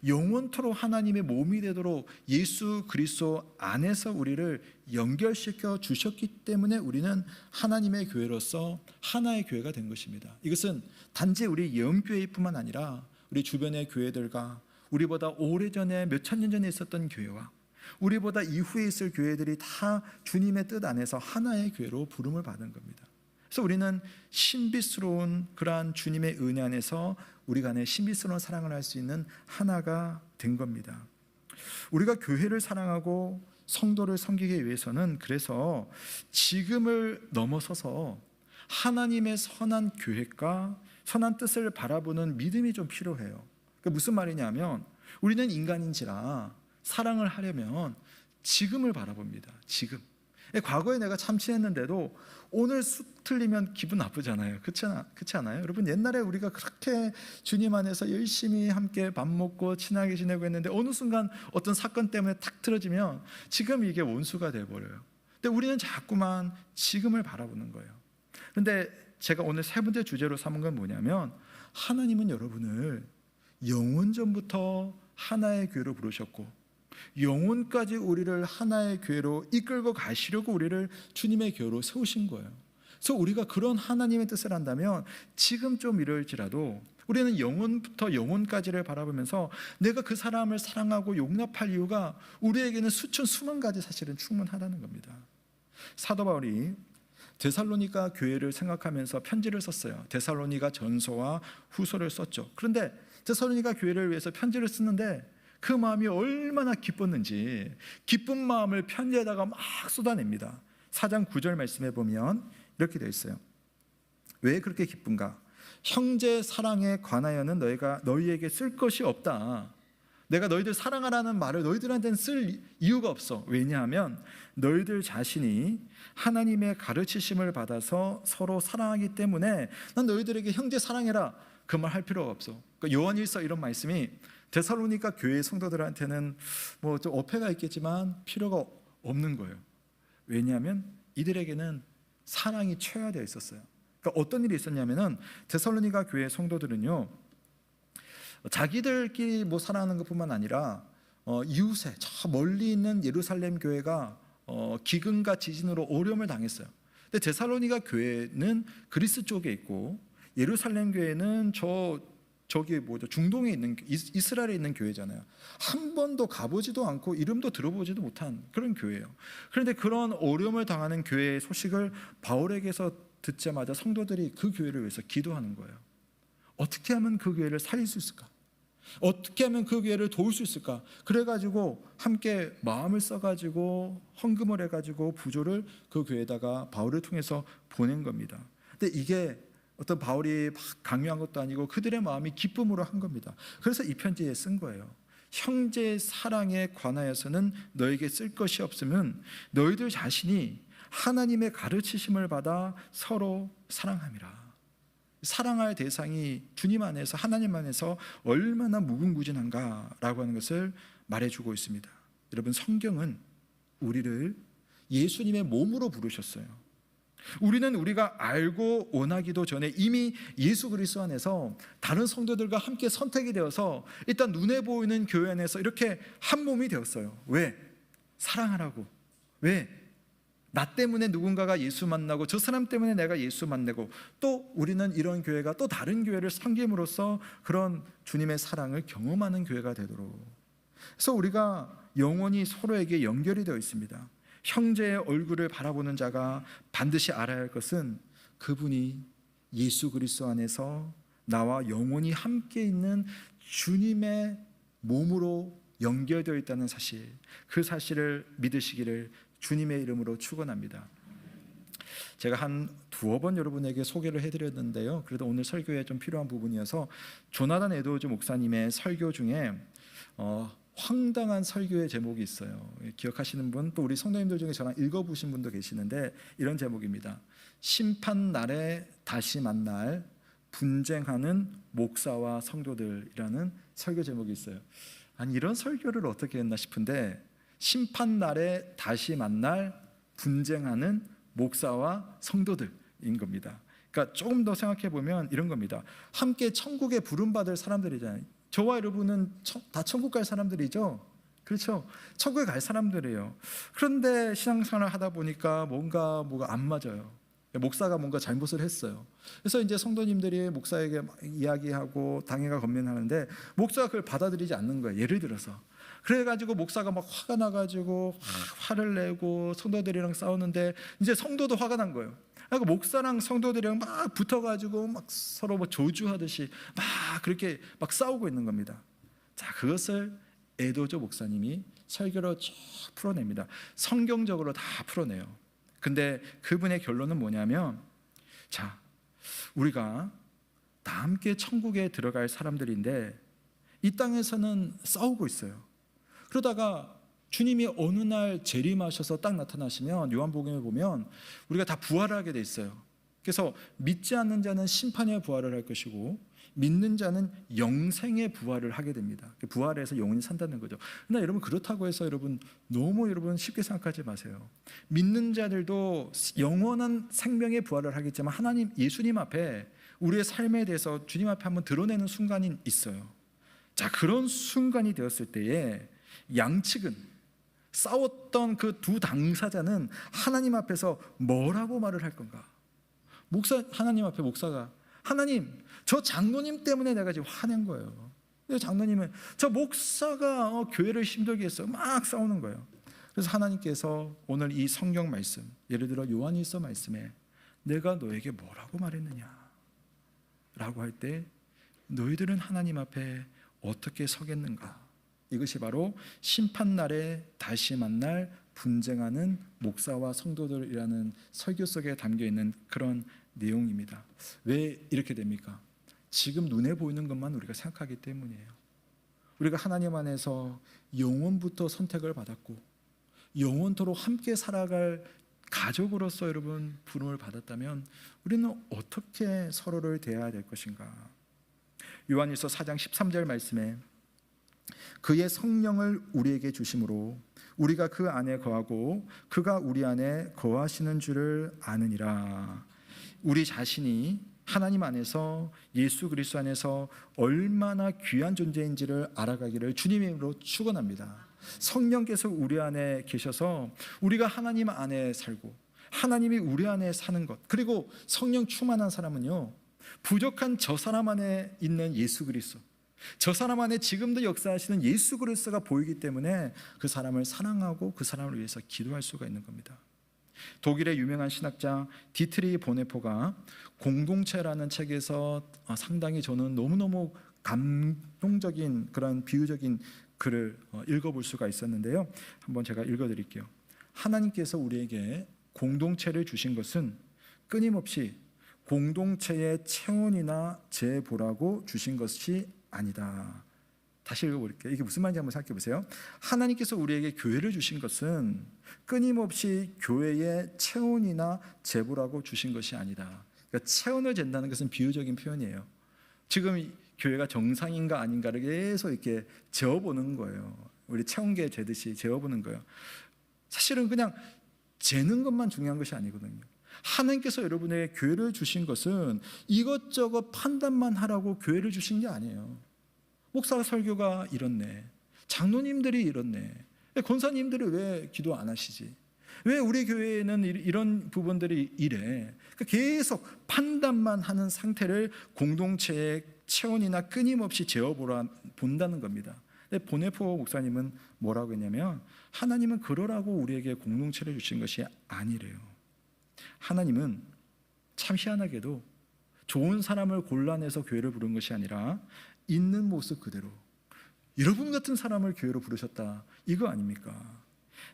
영원토록 하나님의 몸이 되도록 예수 그리스도 안에서 우리를 연결시켜 주셨기 때문에 우리는 하나님의 교회로서 하나의 교회가 된 것입니다. 이것은 단지 우리 예언교회뿐만 아니라 우리 주변의 교회들과 우리보다 오래전에 몇천 년 전에 있었던 교회와 우리보다 이후에 있을 교회들이 다 주님의 뜻 안에서 하나의 교회로 부름을 받은 겁니다. 그래서 우리는 신비스러운 그러한 주님의 은혜 안에서 우리 간에 신비스러운 사랑을 할 수 있는 하나가 된 겁니다. 우리가 교회를 사랑하고 성도를 섬기기 위해서는 그래서 지금을 넘어서서 하나님의 선한 계획과 선한 뜻을 바라보는 믿음이 좀 필요해요. 그게 무슨 말이냐면 우리는 인간인지라 사랑을 하려면 지금을 바라봅니다. 지금. 과거에 내가 참치했는데도 오늘 수 틀리면 기분 나쁘잖아요. 그렇지 않아요? 여러분 옛날에 우리가 그렇게 주님 안에서 열심히 함께 밥 먹고 친하게 지내고 했는데 어느 순간 어떤 사건 때문에 탁 틀어지면 지금 이게 원수가 돼버려요. 근데 우리는 자꾸만 지금을 바라보는 거예요. 그런데 제가 오늘 세 번째 주제로 삼은 건 뭐냐면 하나님은 여러분을 영원 전부터 하나의 교회로 부르셨고 영혼까지 우리를 하나의 교회로 이끌고 가시려고 우리를 주님의 교회로 세우신 거예요. 그래서 우리가 그런 하나님의 뜻을 한다면 지금 좀 이럴지라도 우리는 영혼부터 영혼까지를 바라보면서 내가 그 사람을 사랑하고 용납할 이유가 우리에게는 수만 가지 사실은 충분하다는 겁니다. 사도 바울이 데살로니가 교회를 생각하면서 편지를 썼어요. 데살로니가 전서와 후서를 썼죠. 그런데 데살로니가 교회를 위해서 편지를 쓰는데 그 마음이 얼마나 기뻤는지 기쁜 마음을 편지에다가 막 쏟아냅니다. 4장 9절 말씀해 보면 이렇게 되어 있어요. 왜 그렇게 기쁜가? 형제 사랑에 관하여는 너희에게 쓸 것이 없다. 내가 너희들 사랑하라는 말을 너희들한테는 쓸 이유가 없어. 왜냐하면 너희들 자신이 하나님의 가르치심을 받아서 서로 사랑하기 때문에 난 너희들에게 형제 사랑해라 그 말 할 필요가 없어. 그러니까 요한일서 이런 말씀이 데살로니가 교회 성도들한테는 뭐 좀 어폐가 있겠지만 필요가 없는 거예요. 왜냐하면 이들에게는 사랑이 최하되어 있었어요. 그러니까 어떤 일이 있었냐면은 데살로니가 교회 성도들은요, 자기들끼리 뭐 사랑하는 것뿐만 아니라 이웃에 저 멀리 있는 예루살렘 교회가 기근과 지진으로 어려움을 당했어요. 근데 데살로니가 교회는 그리스 쪽에 있고 예루살렘 교회는 저기 뭐죠, 중동에 있는 이스라엘에 있는 교회잖아요. 한 번도 가보지도 않고 이름도 들어보지도 못한 그런 교회예요. 그런데 그런 어려움을 당하는 교회의 소식을 바울에게서 듣자마자 성도들이 그 교회를 위해서 기도하는 거예요. 어떻게 하면 그 교회를 살릴 수 있을까? 어떻게 하면 그 교회를 도울 수 있을까? 그래가지고 함께 마음을 써가지고 헌금을 해가지고 부조를 그 교회에다가 바울을 통해서 보낸 겁니다. 근데 이게 어떤 바울이 막 강요한 것도 아니고 그들의 마음이 기쁨으로 한 겁니다. 그래서 이 편지에 쓴 거예요. 형제의 사랑에 관하여서는 너에게 쓸 것이 없으면 너희들 자신이 하나님의 가르치심을 받아 서로 사랑함이라. 사랑할 대상이 주님 안에서, 하나님 안에서 얼마나 무궁무진한가라고 하는 것을 말해주고 있습니다. 여러분, 성경은 우리를 예수님의 몸으로 부르셨어요. 우리는 우리가 알고 원하기도 전에 이미 예수 그리스도 안에서 다른 성도들과 함께 선택이 되어서 일단 눈에 보이는 교회 안에서 이렇게 한 몸이 되었어요. 왜? 사랑하라고. 왜? 나 때문에 누군가가 예수 만나고 저 사람 때문에 내가 예수 만나고 또 우리는 이런 교회가 또 다른 교회를 섬김으로써 그런 주님의 사랑을 경험하는 교회가 되도록. 그래서 우리가 영원히 서로에게 연결이 되어 있습니다. 형제의 얼굴을 바라보는 자가 반드시 알아야 할 것은 그분이 예수 그리스도 안에서 나와 영원히 함께 있는 주님의 몸으로 연결되어 있다는 사실, 그 사실을 믿으시기를 주님의 이름으로 축원합니다. 제가 한 두어 번 여러분에게 소개를 해드렸는데요, 그래도 오늘 설교에 좀 필요한 부분이어서 조나단 에드워즈 목사님의 설교 중에 황당한 설교의 제목이 있어요. 기억하시는 분, 또 우리 성도님들 중에 저랑 읽어보신 분도 계시는데 이런 제목입니다. 심판날에 다시 만날 분쟁하는 목사와 성도들이라는 설교 제목이 있어요. 아니, 이런 설교를 어떻게 했나 싶은데, 심판날에 다시 만날 분쟁하는 목사와 성도들인 겁니다. 그러니까 조금 더 생각해 보면 이런 겁니다. 함께 천국에 부름받을 사람들이잖아요. 저와 여러분은 다 천국 갈 사람들이죠. 그렇죠? 천국에 갈 사람들이에요. 그런데 신앙생활을 하다 보니까 뭐가 안 맞아요. 목사가 뭔가 잘못을 했어요. 그래서 이제 성도님들이 목사에게 이야기하고 당회가 건면하는데 목사가 그걸 받아들이지 않는 거예요. 예를 들어서 그래가지고 목사가 막 화가 나가지고 화를 내고 성도들이랑 싸우는데 이제 성도도 화가 난 거예요. 그러니까 목사랑 성도들이랑 막 붙어가지고 막 서로 뭐 조주하듯이 막 그렇게 막 싸우고 있는 겁니다. 자, 그것을 에드워즈 목사님이 설교로 쭉 풀어냅니다. 성경적으로 다 풀어내요. 근데 그분의 결론은 뭐냐면, 자, 우리가 다 함께 천국에 들어갈 사람들인데 이 땅에서는 싸우고 있어요. 그러다가 주님이 어느 날 재림하셔서 딱 나타나시면 요한복음에 보면 우리가 다 부활을 하게 돼 있어요. 그래서 믿지 않는 자는 심판의 부활을 할 것이고 믿는 자는 영생의 부활을 하게 됩니다. 부활해서 영원히 산다는 거죠. 그러나 여러분, 그렇다고 해서 너무 쉽게 생각하지 마세요. 믿는 자들도 영원한 생명의 부활을 하겠지만 하나님, 예수님 앞에 우리의 삶에 대해서 주님 앞에 한번 드러내는 순간이 있어요. 자, 그런 순간이 되었을 때에 양측은, 싸웠던 그 두 당사자는 하나님 앞에서 뭐라고 말을 할 건가? 하나님 앞에 목사가, 하나님, 저 장로님 때문에 내가 지금 화낸 거예요. 장로님은 저 목사가 교회를 힘들게 했어요. 막 싸우는 거예요. 그래서 하나님께서 오늘 이 성경 말씀, 예를 들어 요한일서 말씀에 내가 너에게 뭐라고 말했느냐 라고 할 때 너희들은 하나님 앞에 어떻게 서겠는가? 이것이 바로 심판날에 다시 만날 분쟁하는 목사와 성도들이라는 설교 속에 담겨있는 그런 내용입니다. 왜 이렇게 됩니까? 지금 눈에 보이는 것만 우리가 생각하기 때문이에요. 우리가 하나님 안에서 영원부터 선택을 받았고 영원토록 함께 살아갈 가족으로서 여러분 부름을 받았다면 우리는 어떻게 서로를 대해야 될 것인가? 요한일서 4장 13절 말씀에 그의 성령을 우리에게 주심으로 우리가 그 안에 거하고 그가 우리 안에 거하시는 줄을 아느니라. 우리 자신이 하나님 안에서 예수 그리스도 안에서 얼마나 귀한 존재인지를 알아가기를 주님의 이름으로 축원합니다. 성령께서 우리 안에 계셔서 우리가 하나님 안에 살고 하나님이 우리 안에 사는 것, 그리고 성령 충만한 사람은요, 부족한 저 사람 안에 있는 예수 그리스도, 저 사람 안에 지금도 역사하시는 예수 그리스도가 보이기 때문에 그 사람을 사랑하고 그 사람을 위해서 기도할 수가 있는 겁니다. 독일의 유명한 신학자 디트리 보네포가 공동체라는 책에서 상당히 저는 너무너무 감동적인 그런 비유적인 글을 읽어볼 수가 있었는데요. 한번 제가 읽어드릴게요. 하나님께서 우리에게 공동체를 주신 것은 끊임없이 공동체의 체온이나 제보라고 주신 것이 아니다. 다시 읽어볼게요. 이게 무슨 말인지 한번 생각해 보세요. 하나님께서 우리에게 교회를 주신 것은 끊임없이 교회의 체온이나 제보라고 주신 것이 아니다. 그러니까 체온을 잰다는 것은 비유적인 표현이에요. 지금 교회가 정상인가 아닌가를 계속 이렇게 재어보는 거예요. 우리 체온계 재듯이 재어보는 거예요. 사실은 그냥 재는 것만 중요한 것이 아니거든요. 하나님께서 여러분에게 교회를 주신 것은 이것저것 판단만 하라고 교회를 주신 게 아니에요. 목사 설교가 이렇네, 장로님들이 이렇네, 권사님들이 왜 기도 안 하시지? 왜 우리 교회에는 이런 부분들이 이래? 계속 판단만 하는 상태를 공동체의 체온이나 끊임없이 재어본다는 겁니다. 근데 보네포 목사님은 뭐라고 했냐면, 하나님은 그러라고 우리에게 공동체를 주신 것이 아니래요. 하나님은 참 희한하게도 좋은 사람을 골라내서 교회를 부른 것이 아니라 있는 모습 그대로 여러분 같은 사람을 교회로 부르셨다, 이거 아닙니까?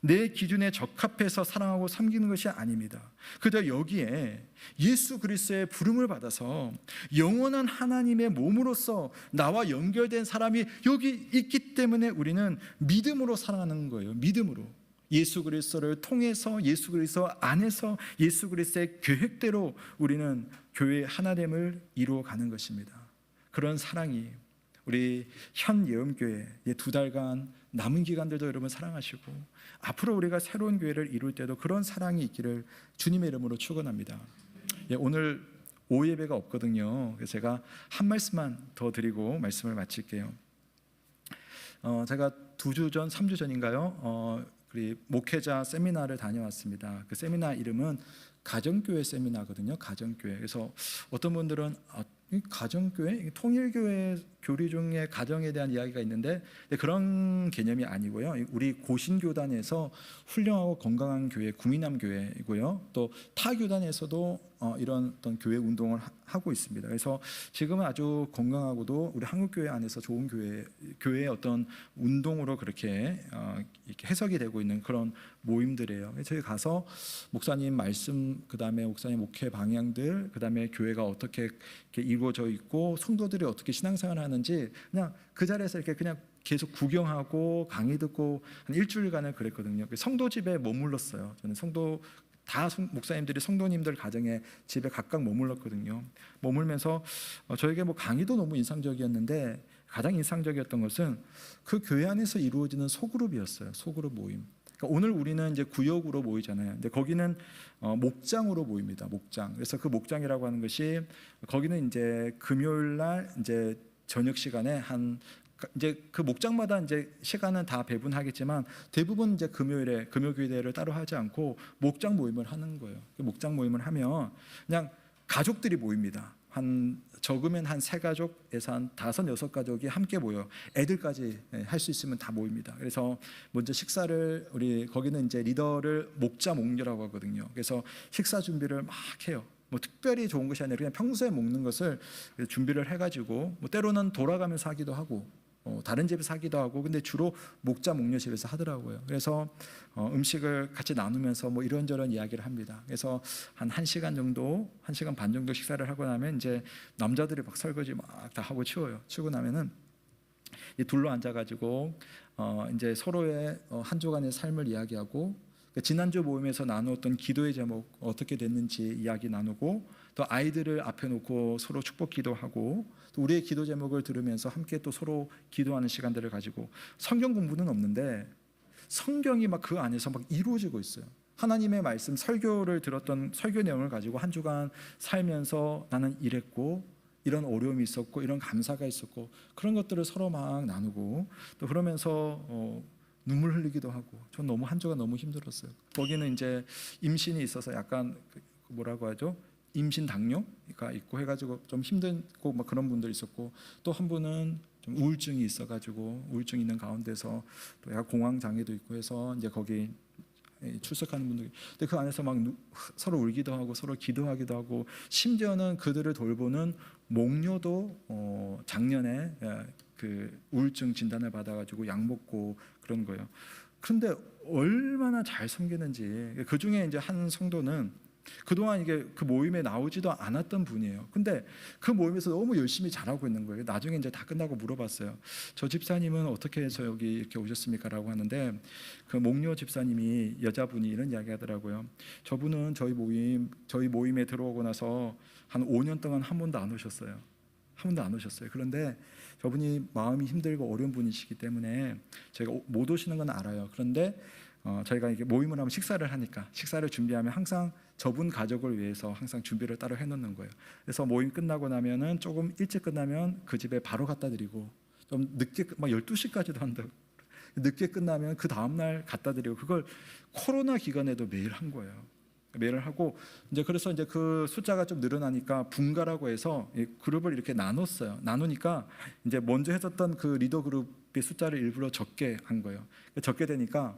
내 기준에 적합해서 사랑하고 섬기는 것이 아닙니다. 그저 여기에 예수 그리스도의 부름을 받아서 영원한 하나님의 몸으로서 나와 연결된 사람이 여기 있기 때문에 우리는 믿음으로 사랑하는 거예요. 믿음으로 예수 그리스도를 통해서, 예수 그리스도 안에서 예수 그리스도의 계획대로 우리는 교회의 하나됨을 이루어가는 것입니다. 그런 사랑이 우리 현 예언교회 2달간 남은 기간들도 여러분 사랑하시고, 앞으로 우리가 새로운 교회를 이룰 때도 그런 사랑이 있기를 주님의 이름으로 축원합니다. 오늘 오후 예배가 없거든요. 그래서 제가 한 말씀만 더 드리고 말씀을 마칠게요. 제가 2주 전, 3주 전인가요? 목회자 세미나를 다녀왔습니다. 그 세미나 이름은 가정교회 세미나거든요. 가정교회. 그래서 어떤 분들은 가정교회, 통일교회 교리 중에 가정에 대한 이야기가 있는데 그런 개념이 아니고요. 우리 고신교단에서 훌륭하고 건강한 교회, 구미남 교회이고요. 또 타 교단에서도 이런 어떤 교회 운동을 하고 있습니다. 그래서 지금은 아주 건강하고도 우리 한국교회 안에서 좋은 교회의 어떤 운동으로 그렇게 해석이 되고 있는 그런 모임들이에요. 저희 가서 목사님 말씀, 그 다음에 목사님 목회 방향들, 그 다음에 교회가 어떻게 이렇게 이루어져 있고 성도들이 어떻게 신앙생활을 하는지 그냥 그 자리에서 이렇게 그냥 계속 구경하고 강의 듣고 한 일주일간을 그랬거든요. 성도 집에 머물렀어요. 저는 다 목사님들이 성도님들 가정에 집에 각각 머물렀거든요. 머물면서 저에게 강의도 너무 인상적이었는데 가장 인상적이었던 것은 그 교회 안에서 이루어지는 소그룹이었어요. 소그룹 모임. 그러니까 오늘 우리는 이제 구역으로 모이잖아요. 근데 거기는 목장으로 모입니다. 목장. 그래서 그 목장이라고 하는 것이 거기는 이제 금요일 날 이제 저녁 시간에 이제 그 목장마다 이제 시간은 다 배분하겠지만 대부분 이제 금요일에 금요기도회를 따로 하지 않고 목장 모임을 하는 거예요. 목장 모임을 하면 그냥 가족들이 모입니다. 적으면 한 3가족에서 한 5, 6가족이 함께 모여 애들까지 할 수 있으면 다 모입니다. 그래서 먼저 식사를 거기는 이제 리더를 목자 목녀라고 하거든요. 그래서 식사 준비를 막 해요. 특별히 좋은 것이 아니라 그냥 평소에 먹는 것을 준비를 해가지고 때로는 돌아가면서 하기도 하고 다른 집에서 하기도 하고, 근데 주로 목자 목녀 집에서 하더라고요. 그래서 음식을 같이 나누면서 이런저런 이야기를 합니다. 그래서 한 1시간 정도, 1시간 반 정도 식사를 하고 나면 이제 남자들이 막 설거지 막 다 하고 치워요. 치우고 나면은 이 둘러 앉아가지고 이제 서로의 한 주간의 삶을 이야기하고 지난주 모임에서 나누었던 기도의 제목 어떻게 됐는지 이야기 나누고 또 아이들을 앞에 놓고 서로 축복 기도하고 또 우리의 기도 제목을 들으면서 함께 또 서로 기도하는 시간들을 가지고 성경 공부는 없는데 성경이 막 그 안에서 막 이루어지고 있어요. 하나님의 말씀 설교를 들었던 설교 내용을 가지고 한 주간 살면서 나는 이랬고 이런 어려움이 있었고 이런 감사가 있었고 그런 것들을 서로 막 나누고 또 그러면서 눈물 흘리기도 하고 전 너무 한 주가 너무 힘들었어요. 거기는 이제 임신이 있어서 약간 뭐라고 하죠? 임신 당뇨가 있고 해가지고 좀 힘들고 막 그런 분들 있었고 또 한 분은 좀 우울증이 있어가지고 우울증 있는 가운데서 또 약간 공황 장애도 있고 해서 이제 거기 출석하는 분들, 근데 그 안에서 막 서로 울기도 하고 서로 기도하기도 하고 심지어는 그들을 돌보는 목녀도 작년에 그 우울증 진단을 받아가지고 약 먹고 그런 거예요. 그런데 얼마나 잘 섬기는지. 그 중에 이제 한 성도는 그동안 이게 그 모임에 나오지도 않았던 분이에요. 근데 그 모임에서 너무 열심히 잘하고 있는 거예요. 나중에 이제 다 끝나고 물어봤어요. 저 집사님은 어떻게 해서 여기 이렇게 오셨습니까? 라고 하는데 그 목료 집사님이 여자분이 이런 이야기 하더라고요. 저분은 저희 모임에 들어오고 나서 한 5년 동안 한 번도 안 오셨어요. 한 번도 안 오셨어요. 그런데 저분이 마음이 힘들고 어려운 분이시기 때문에 저희가 못 오시는 건 알아요. 그런데 저희가 이게 모임을 하면 식사를 하니까 식사를 준비하면 항상 저분 가족을 위해서 항상 준비를 따로 해놓는 거예요. 그래서 모임 끝나고 나면은 조금 일찍 끝나면 그 집에 바로 갖다 드리고 좀 늦게 막 12시까지도 한다고 늦게 끝나면 그 다음날 갖다 드리고 그걸 코로나 기간에도 매일 한 거예요. 매일 하고 이제 그래서 이제 그 숫자가 좀 늘어나니까 분가라고 해서 그룹을 이렇게 나눴어요. 나누니까 이제 먼저 했었던 그 리더 그룹의 숫자를 일부러 적게 한 거예요. 적게 되니까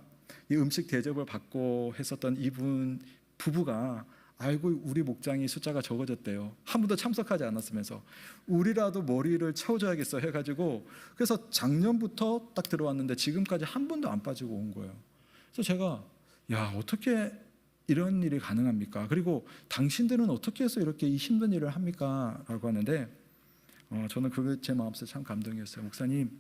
이 음식 대접을 받고 했었던 이분 부부가 아이고 우리 목장이 숫자가 적어졌대요. 한 번도 참석하지 않았으면서 우리라도 머리를 채워줘야겠어 해가지고 그래서 작년부터 딱 들어왔는데 지금까지 한 번도 안 빠지고 온 거예요. 그래서 제가 야 어떻게 이런 일이 가능합니까? 그리고 당신들은 어떻게 해서 이렇게 이 힘든 일을 합니까? 라고 하는데 저는 그게 제 마음속에 참 감동이었어요. 목사님,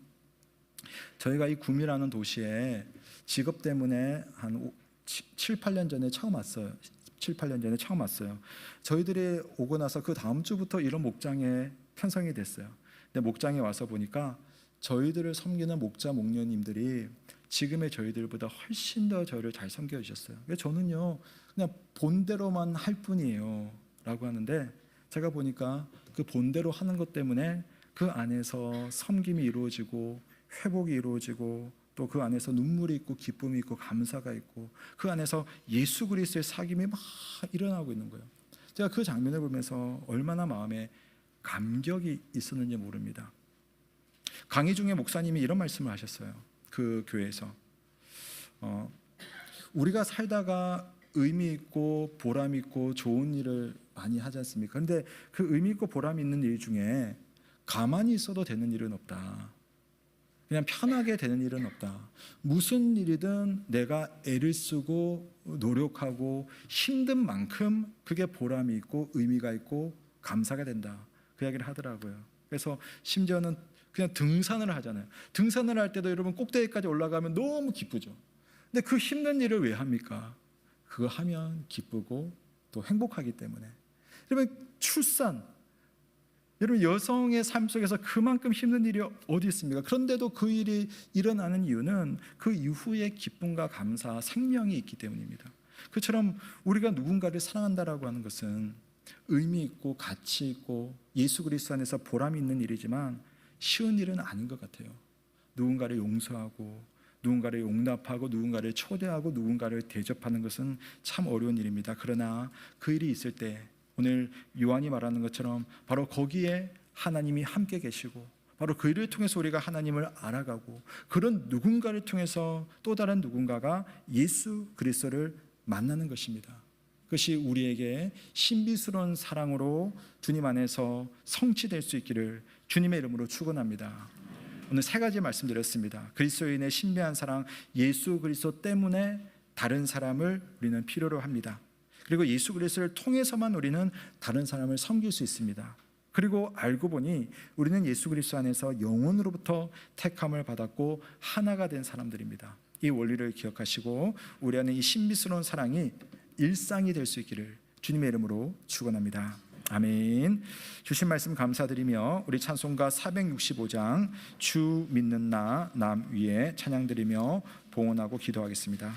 저희가 이 구미라는 도시에 직업 때문에 한 7, 8년 전에 처음 왔어요. 7, 8년 전에 처음 왔어요. 저희들이 오고 나서 그 다음 주부터 이런 목장에 편성이 됐어요. 근데 목장에 와서 보니까 저희들을 섬기는 목자 목녀님들이 지금의 저희들보다 훨씬 더 저를 잘 섬겨주셨어요. 저는요 그냥 본대로만 할 뿐이에요 라고 하는데 제가 보니까 그 본대로 하는 것 때문에 그 안에서 섬김이 이루어지고 회복이 이루어지고 또 그 안에서 눈물이 있고 기쁨이 있고 감사가 있고 그 안에서 예수 그리스도의 사귐이 막 일어나고 있는 거예요. 제가 그 장면을 보면서 얼마나 마음에 감격이 있었는지 모릅니다. 강의 중에 목사님이 이런 말씀을 하셨어요. 그 교회에서 우리가 살다가 의미 있고 보람 있고 좋은 일을 많이 하지 않습니까? 그런데 그 의미 있고 보람 있는 일 중에 가만히 있어도 되는 일은 없다. 그냥 편하게 되는 일은 없다. 무슨 일이든 내가 애를 쓰고 노력하고 힘든 만큼 그게 보람이 있고 의미가 있고 감사가 된다. 그 이야기를 하더라고요. 그래서 심지어는 그냥 등산을 하잖아요. 등산을 할 때도 여러분 꼭대기까지 올라가면 너무 기쁘죠. 근데 그 힘든 일을 왜 합니까? 그거 하면 기쁘고 또 행복하기 때문에. 여러분 출산, 여러분 여성의 삶 속에서 그만큼 힘든 일이 어디 있습니까? 그런데도 그 일이 일어나는 이유는 그 이후에 기쁨과 감사, 생명이 있기 때문입니다. 그처럼 우리가 누군가를 사랑한다라고 하는 것은 의미 있고 가치 있고 예수 그리스도 안에서 보람이 있는 일이지만 쉬운 일은 아닌 것 같아요. 누군가를 용서하고 누군가를 용납하고 누군가를 초대하고 누군가를 대접하는 것은 참 어려운 일입니다. 그러나 그 일이 있을 때 오늘 요한이 말하는 것처럼 바로 거기에 하나님이 함께 계시고 바로 그 일을 통해서 우리가 하나님을 알아가고 그런 누군가를 통해서 또 다른 누군가가 예수 그리스도를 만나는 것입니다. 그것이 우리에게 신비스러운 사랑으로 주님 안에서 성취될 수 있기를 주님의 이름으로 축원합니다. 오늘 세 가지 말씀드렸습니다. 그리스도인의 신비한 사랑, 예수 그리스도 때문에 다른 사람을 우리는 필요로 합니다. 그리고 예수 그리스도를 통해서만 우리는 다른 사람을 섬길 수 있습니다. 그리고 알고 보니 우리는 예수 그리스도 안에서 영혼으로부터 택함을 받았고 하나가 된 사람들입니다. 이 원리를 기억하시고 우리 안에 이 신비스러운 사랑이 일상이 될 수 있기를 주님의 이름으로 축원합니다. 아멘. 주신 말씀 감사드리며 우리 찬송가 465장 주 믿는 나 남 위에 찬양드리며 봉헌하고 기도하겠습니다.